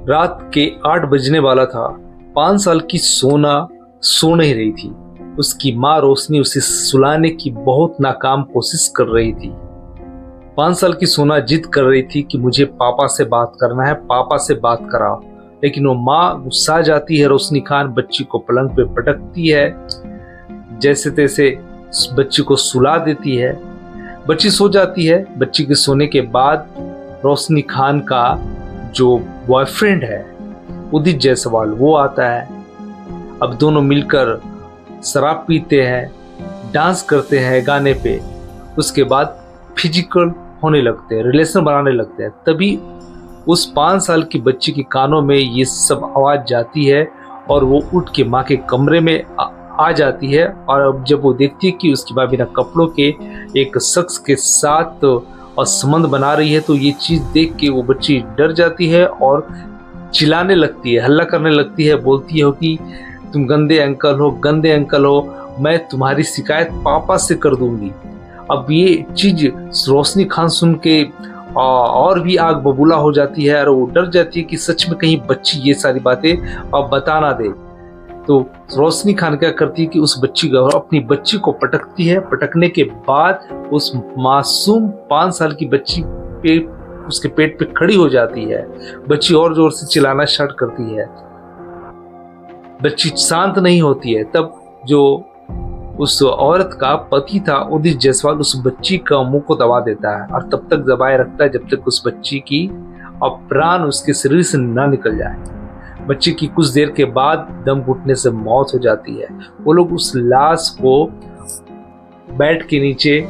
रात के 8 बजने वाला था। 5 साल की सोना सो नहीं रही थी। उसकी माँ रोशनी उसे सुलाने की बहुत नाकाम कोशिश कर रही थी। 5 साल की सोना जिद कर रही थी कि मुझे पापा से बात करना है, पापा से बात कराओ। लेकिन वो माँ गुस्सा जाती है। रोशनी खान बच्ची को पलंग पे पटकती है, जैसे तैसे बच्ची को सुला देती है। बच्ची सो जाती है। बच्ची के सोने के बाद रोशनी खान का जो बॉयफ्रेंड है उदित जायसवाल वो आता है। अब दोनों मिलकर शराब पीते हैं, डांस करते हैं गाने पे। उसके बाद फिजिकल होने लगते हैं, रिलेशन बनाने लगते हैं। तभी उस 5 साल की बच्ची के कानों में ये सब आवाज जाती है और वो उठ के माँ के कमरे में आ जाती है। और अब जब वो देखती है कि उसकी माँ बिना कपड़ों के एक शख्स के साथ और संबंध बना रही है, तो ये चीज देख के वो बच्ची डर जाती है और चिल्लाने लगती है, हल्ला करने लगती है। बोलती है कि तुम गंदे अंकल हो, गंदे अंकल हो, मैं तुम्हारी शिकायत पापा से कर दूंगी। अब ये चीज रोशनी खान सुन के और भी आग बबूला हो जाती है और वो डर जाती है कि सच में कहीं बच्ची ये सारी बातें अब बता ना दे। तो रोशनी खान क्या करती है कि उस बच्ची को, अपनी बच्ची को पटकती है। पटकने के बाद उस मासूम 5 साल की बच्ची पे, उसके पेट पे खड़ी हो जाती है। बच्ची और जोर से चिल्लाना स्टार्ट करती है। बच्ची शांत नहीं होती है। तब जो उस औरत का पति था उदित जायसवाल उस बच्ची का मुंह को दबा देता है और तब तक दबाए रखता है जब तक उस बच्ची की प्राण उसके शरीर से ना निकल जाए। बच्ची की कुछ देर के बाद दम घुटने से मौत हो जाती है। वो लोग उस लाश को बेड के नीचे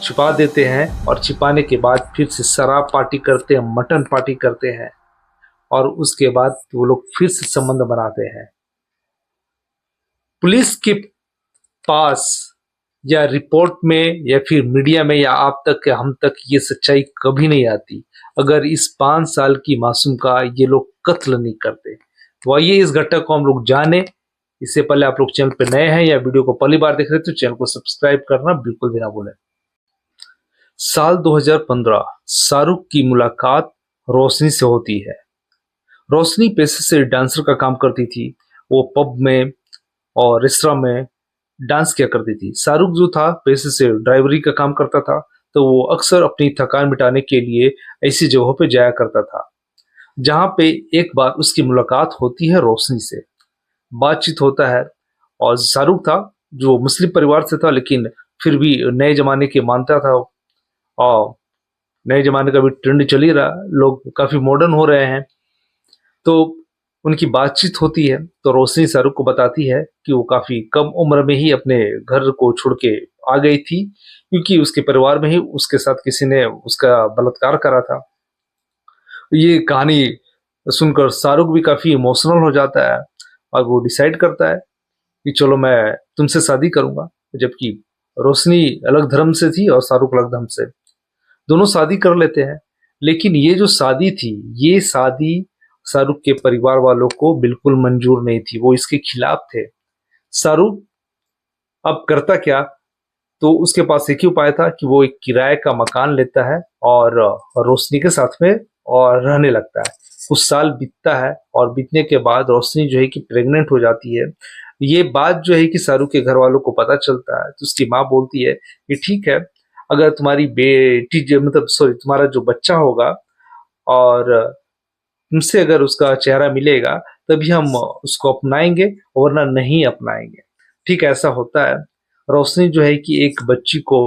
छुपा देते हैं और छिपाने के बाद फिर से शराब पार्टी करते हैं, मटन पार्टी करते हैं और उसके बाद वो लोग फिर से संबंध बनाते हैं। पुलिस के पास या रिपोर्ट में या फिर मीडिया में या आप तक या हम तक ये सच्चाई कभी नहीं आती अगर इस 5 साल की मासूम का ये लोग कत्ल नहीं करते। तो आइए इस घटना को हम लोग जाने। इससे पहले आप लोग चैनल पे नए हैं या वीडियो को पहली बार देख रहे हैं तो चैनल को सब्सक्राइब करना बिल्कुल भी ना भूलें। साल 2015 शाहरुख की मुलाकात रोशनी से होती है। रोशनी पेशे से डांसर का काम करती थी। वो पब में और रेस्टोरेंट में डांस किया करती थी। शाहरुख जो था पेशे से ड्राइवरी का काम करता था, तो वो अक्सर अपनी थकान मिटाने के लिए ऐसी जगहों पे जाया करता था जहां पे एक बार उसकी मुलाकात होती है रोशनी से। बातचीत होता है और शाहरुख था जो मुस्लिम परिवार से था, लेकिन फिर भी नए जमाने के मानता था और नए जमाने का भी ट्रेंड चल ही रहा, लोग काफी मॉडर्न हो रहे हैं। तो उनकी बातचीत होती है तो रोशनी शाहरुख को बताती है कि वो काफी कम उम्र में ही अपने घर को छोड़ के आ गई थी क्योंकि उसके परिवार में ही उसके साथ किसी ने उसका बलात्कार करा था। ये कहानी सुनकर शाहरुख भी काफी इमोशनल हो जाता है और वो डिसाइड करता है कि चलो मैं तुमसे शादी करूंगा। जबकि रोशनी अलग धर्म से थी और शाहरुख अलग धर्म से, दोनों शादी कर लेते हैं। लेकिन ये जो शादी थी, ये शादी शाहरुख के परिवार वालों को बिल्कुल मंजूर नहीं थी, वो इसके खिलाफ थे। शाहरुख अब करता क्या, तो उसके पास एक ही उपाय था कि वो एक किराए का मकान लेता है और रोशनी के साथ में और रहने लगता है। कुछ साल बीतता है और बीतने के बाद रोशनी जो है कि प्रेग्नेंट हो जाती है। ये बात जो है कि शाहरुख के घर वालों को पता चलता है तो उसकी माँ बोलती है कि ठीक है, अगर तुम्हारी बेटी मतलब सॉरी तुम्हारा जो बच्चा होगा और तुमसे अगर उसका चेहरा मिलेगा तभी हम उसको अपनाएंगे वरना नहीं अपनाएंगे। ठीक ऐसा होता है। रोशनी जो है कि एक बच्ची को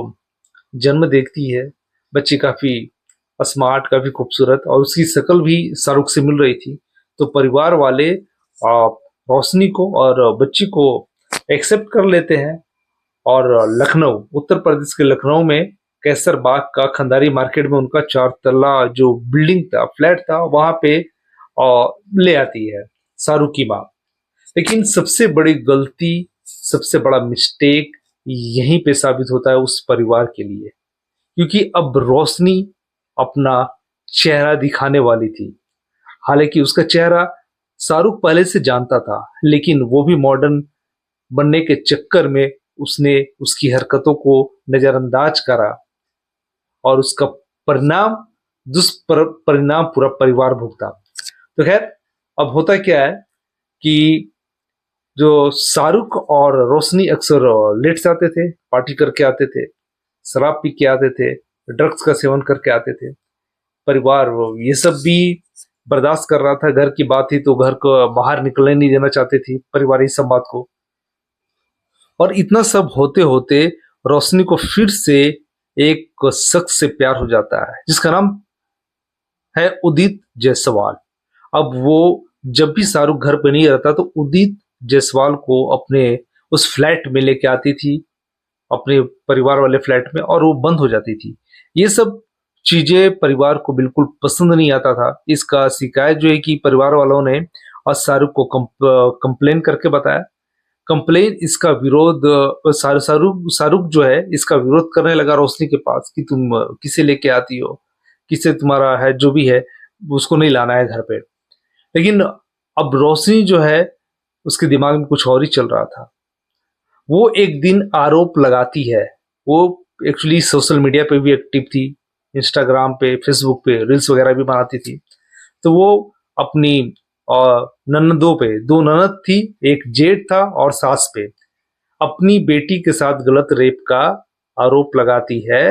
जन्म देखती है। बच्ची काफी स्मार्ट, काफी खूबसूरत और उसकी शक्ल भी शाहरुख से मिल रही थी। तो परिवार वाले रोशनी को और बच्ची को एक्सेप्ट कर लेते हैं और लखनऊ, उत्तर प्रदेश के लखनऊ में कैसर बाग का खंडारी मार्केट में उनका 4 तल्ला जो बिल्डिंग था, फ्लैट था, वहां पे ले आती है शाहरुख की माँ। लेकिन सबसे बड़ी गलती, सबसे बड़ा मिस्टेक यहीं पे साबित होता है उस परिवार के लिए, क्योंकि अब रोशनी अपना चेहरा दिखाने वाली थी। हालांकि उसका चेहरा शाहरुख पहले से जानता था, लेकिन वो भी मॉडर्न बनने के चक्कर में उसने उसकी हरकतों को नजरअंदाज करा और उसका परिणाम, दुष्परिणाम पूरा परिवार भुगता। तो खैर अब होता क्या है कि जो शाहरुख और रोशनी अक्सर लेट से आते थे, पार्टी करके आते थे, शराब पी के आते थे, ड्रग्स का सेवन करके आते थे। परिवार ये सब भी बर्दाश्त कर रहा था। घर की बात थी तो घर को बाहर निकलने नहीं देना चाहती थी परिवार इस सब बात को। और इतना सब होते होते रोशनी को फिर से एक शख्स से प्यार हो जाता है जिसका नाम है उदित जायसवाल। अब वो जब भी शाहरुख घर पे नहीं रहता तो उदित जायसवाल को अपने उस फ्लैट में लेके आती थी, अपने परिवार वाले फ्लैट में, और वो बंद हो जाती थी। ये सब चीजें परिवार को बिल्कुल पसंद नहीं आता था। इसका शिकायत जो है कि परिवार वालों ने और शाहरुख को कंप्लेन करके बताया। कंप्लेन इसका विरोध शाहरुख शाहरुख जो है इसका विरोध करने लगा रोशनी के पास कि तुम किसे लेके आती हो, किसे तुम्हारा है जो भी है उसको नहीं लाना है घर पे। लेकिन अब रोशनी जो है उसके दिमाग में कुछ और ही चल रहा था। वो एक दिन आरोप लगाती है। वो एक्चुअली सोशल मीडिया पे भी एक्टिव थी, इंस्टाग्राम पे, फेसबुक पे रील्स वगैरह भी बनाती थी। तो वो अपनी ननदों पे, दो ननद थी, एक जेठ था और सास पे अपनी बेटी के साथ गलत रेप का आरोप लगाती है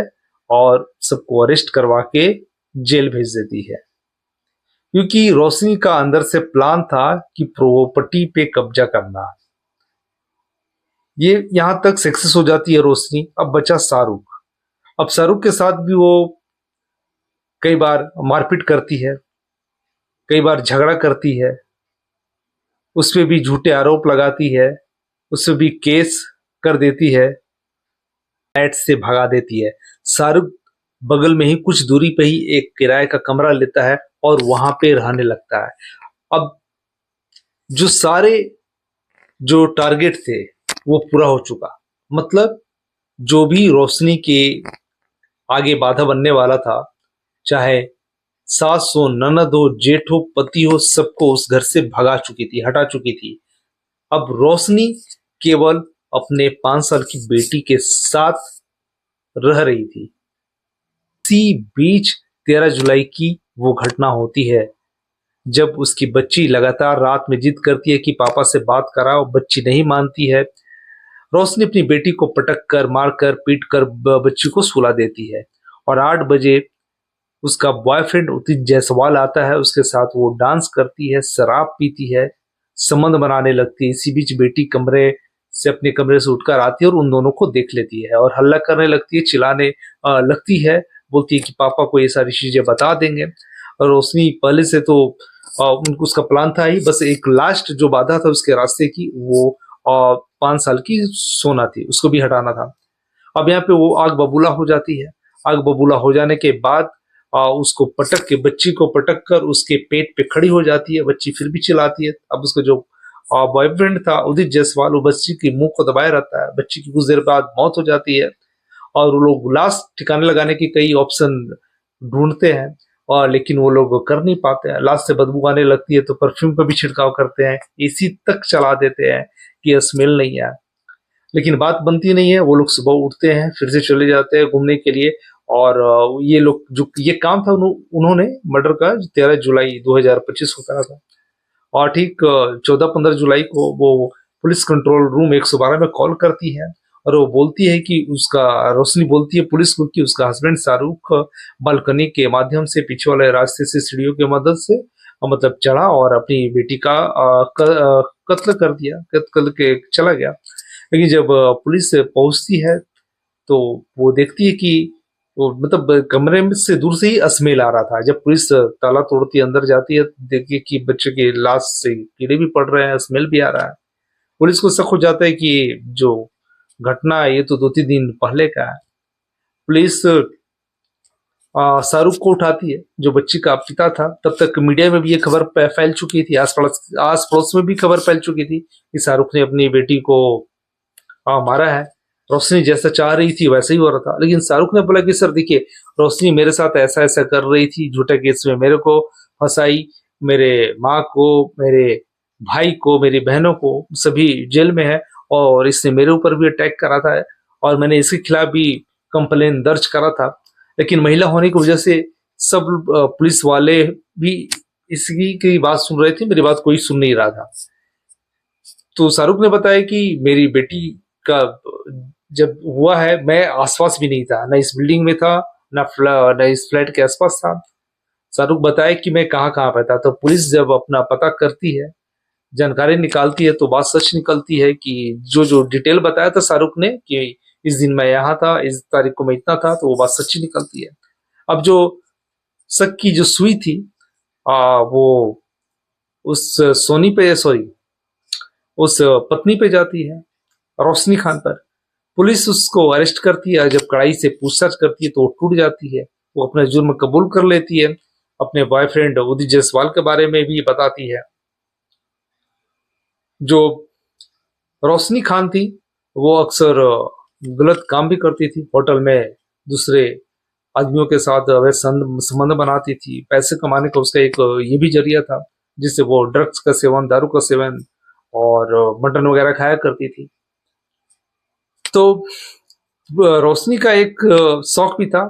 और सबको अरेस्ट करवा के जेल भेज देती है। क्योंकि रोशनी का अंदर से प्लान था कि प्रॉपर्टी पे कब्जा करना। ये यहां तक सक्सेस हो जाती है रोशनी। अब बचा शाहरुख। अब शाहरुख के साथ भी वो कई बार मारपीट करती है, कई बार झगड़ा करती है, उस पर भी झूठे आरोप लगाती है, उस पर भी केस कर देती है, फ्लैट से भगा देती है। शाहरुख बगल में ही कुछ दूरी पे ही एक किराए का कमरा लेता है और वहां पे रहने लगता है। अब जो सारे जो टारगेट थे वो पूरा हो चुका। मतलब जो भी रोशनी के आगे बाधा बनने वाला था, चाहे सास हो, ननद हो, जेठ हो, पति हो, सबको उस घर से भगा चुकी थी, हटा चुकी थी। अब रोशनी केवल अपने 5 साल की बेटी के साथ रह रही थी। इसी बीच 13 जुलाई की वो घटना होती है जब उसकी बच्ची लगातार रात में जिद करती है कि पापा से बात कराओ। बच्ची नहीं मानती है। रोशनी अपनी बेटी को पटक कर, मार कर, पीट कर बच्ची को सुला देती है। और 8 बजे उसका बॉयफ्रेंड उदित जायसवाल आता है। उसके साथ वो डांस करती है, शराब पीती है, संबंध बनाने लगती है। इसी बीच बेटी कमरे से, अपने कमरे से उठकर आती है और उन दोनों को देख लेती है और हल्ला करने लगती है, चिल्लाने लगती है, बोलती है कि पापा को ये सारी चीजें बता देंगे। और रोशनी पहले से तो उनको उसका प्लान था ही, बस एक लास्ट जो बाधा था उसके रास्ते की, वो 5 साल की सोना थी, उसको भी हटाना था। अब यहाँ पे वो आग बबूला हो जाती है। आग बबूला हो जाने के बाद उसको पटक के, बच्ची को पटक कर उसके पेट पे खड़ी हो जाती है। बच्ची फिर भी चिल्लाती है। अब उसका जो बॉयफ्रेंड था उदित जायसवाल, वो बच्ची के मुंह को दबाए रहता है। बच्ची की कुछ देर बाद मौत हो जाती है और वो लोग लाश ठिकाने लगाने की कई ऑप्शन ढूंढते हैं, और लेकिन वो लोग कर नहीं पाते हैं। लाश से बदबू आने लगती है तो परफ्यूम का भी छिड़काव करते हैं, एसी तक चला देते हैं कि स्मेल नहीं आए, लेकिन बात बनती नहीं है। वो लोग सुबह उठते हैं, फिर से चले जाते हैं घूमने के लिए। और ये लोग जो ये काम था उन्होंने मर्डर का 13 जुलाई 2025 को करा था। और ठीक 14-15 जुलाई को वो पुलिस कंट्रोल रूम 112 में कॉल करती है और वो बोलती है कि उसका, रोशनी बोलती है पुलिस को कि उसका हस्बैंड शाहरुख बालकनी के माध्यम से, पीछे वाले रास्ते से, सीढ़ियों की मदद से मतलब चढ़ा और अपनी बेटी का कत्ल कर दिया, कत्ल के चला गया। लेकिन जब पुलिस पहुंचती है तो वो देखती है कि वो मतलब कमरे में से दूर से ही स्मेल आ रहा था। जब पुलिस ताला तोड़ती अंदर जाती है, देखिए कि बच्चे की लाश से कीड़े भी पड़ रहे हैं, स्मेल भी आ रहा है। पुलिस को शक हो जाता है कि जो घटना है ये तो 2-3 दिन पहले का है। पुलिस शाहरुख को उठाती है जो बच्ची का पिता था। तब तक मीडिया में भी ये खबर फैल चुकी थी, आस पड़ोस में भी खबर फैल चुकी थी कि शाहरुख ने अपनी बेटी को मारा है। रोशनी जैसा चाह रही थी वैसा ही हो रहा था। लेकिन शाहरुख ने बोला कि सर देखिए, रोशनी मेरे साथ ऐसा ऐसा कर रही थी, झूठे केस में मेरे को फंसाई, मेरे माँ को, मेरे भाई को, मेरी बहनों को, सभी जेल में है, और इसने मेरे ऊपर भी अटैक करा था और मैंने इसके खिलाफ भी कंप्लेन दर्ज करा था। लेकिन महिला होने की वजह से सब पुलिस वाले भी इसी की बात सुन रहे थे, मेरी बात कोई सुन नहीं रहा था। तो शाहरुख ने बताया कि मेरी बेटी का जब हुआ है, मैं आसपास भी नहीं था, ना इस बिल्डिंग में था, ना इस फ्लैट के आसपास था। शाहरुख बताया कि मैं कहाँ कहाँ पे था। तो पुलिस जब अपना पता करती है, जानकारी निकालती है, तो बात सच निकलती है कि जो जो डिटेल बताया था शाहरुख ने कि इस दिन मैं यहाँ था, इस तारीख को मैं इतना था, तो वो बात सच्ची निकलती है। अब जो शक की जो सुई थी, वो उस सोनी पे, सॉरी, उस पत्नी पे जाती है, रोशनी खान पर। पुलिस उसको अरेस्ट करती है। जब कड़ाई से पूछताछ करती है तो वो टूट जाती है। वो अपना जुर्म कबूल कर लेती है। अपने बॉयफ्रेंड उदित जायसवाल के बारे में भी बताती है। जो रोशनी खान थी, वो अक्सर गलत काम भी करती थी। होटल में दूसरे आदमियों के साथ अवैध संबंध बनाती थी। पैसे कमाने का उसका एक ये भी जरिया था, जिससे वो ड्रग्स का सेवन, दारू का सेवन और मटन वगैरह खाया करती थी। तो रोशनी का एक शौक भी था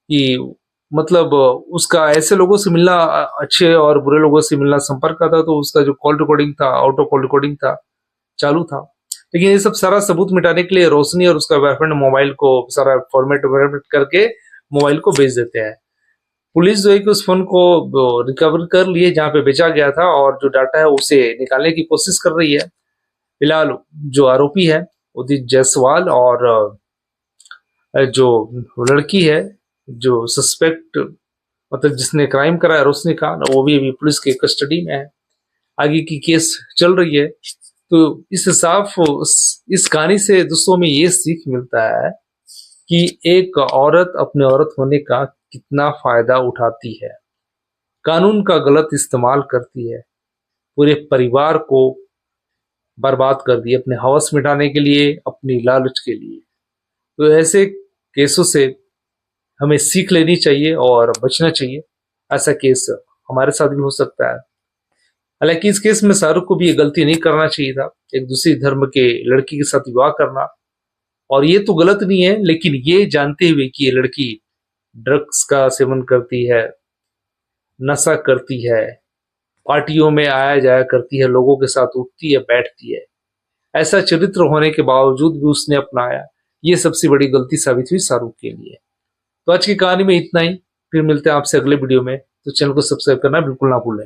कि मतलब उसका ऐसे लोगों से मिलना, अच्छे और बुरे लोगों से मिलना, संपर्क का था। तो उसका जो कॉल रिकॉर्डिंग था, ऑटो कॉल रिकॉर्डिंग था, चालू था। लेकिन ये सब सारा सबूत मिटाने के लिए रोशनी और उसका बॉयफ्रेंड मोबाइल को सारा फॉर्मेट वॉर्मेट करके मोबाइल को बेच देते हैं। पुलिस जो है कि उस फोन को रिकवर कर लिए जहाँ पे बेचा गया था, और जो डाटा है उसे निकालने की कोशिश कर रही है। फिलहाल जो आरोपी है उदित जायसवाल, और जो लड़की है, जो सस्पेक्ट, मतलब जिसने क्राइम करा है, रोशनी खान, वो भी अभी पुलिस के कस्टडी में है। आगे की केस चल रही है। तो इस साफ इस कहानी से दोस्तों में ये सीख मिलता है कि एक औरत अपने औरत होने का कितना फायदा उठाती है, कानून का गलत इस्तेमाल करती है, पूरे परिवार को बर्बाद कर दिया अपने हवस मिटाने के लिए, अपनी लालच के लिए। तो ऐसे केसों से हमें सीख लेनी चाहिए और बचना चाहिए। ऐसा केस हमारे साथ भी हो सकता है। हालांकि इस केस में शाहरुख को भी ये गलती नहीं करना चाहिए था, एक दूसरी धर्म के लड़की के साथ विवाह करना। और ये तो गलत नहीं है, लेकिन ये जानते हुए कि ये लड़की ड्रग्स का सेवन करती है, नशा करती है, पार्टियों में आया जाया करती है, लोगों के साथ उठती है बैठती है, ऐसा चरित्र होने के बावजूद भी उसने अपनाया, ये सबसे बड़ी गलती साबित हुई शाहरुख के लिए। तो आज की कहानी में इतना ही। फिर मिलते हैं आपसे अगले वीडियो में। तो चैनल को सब्सक्राइब करना बिल्कुल ना भूलें।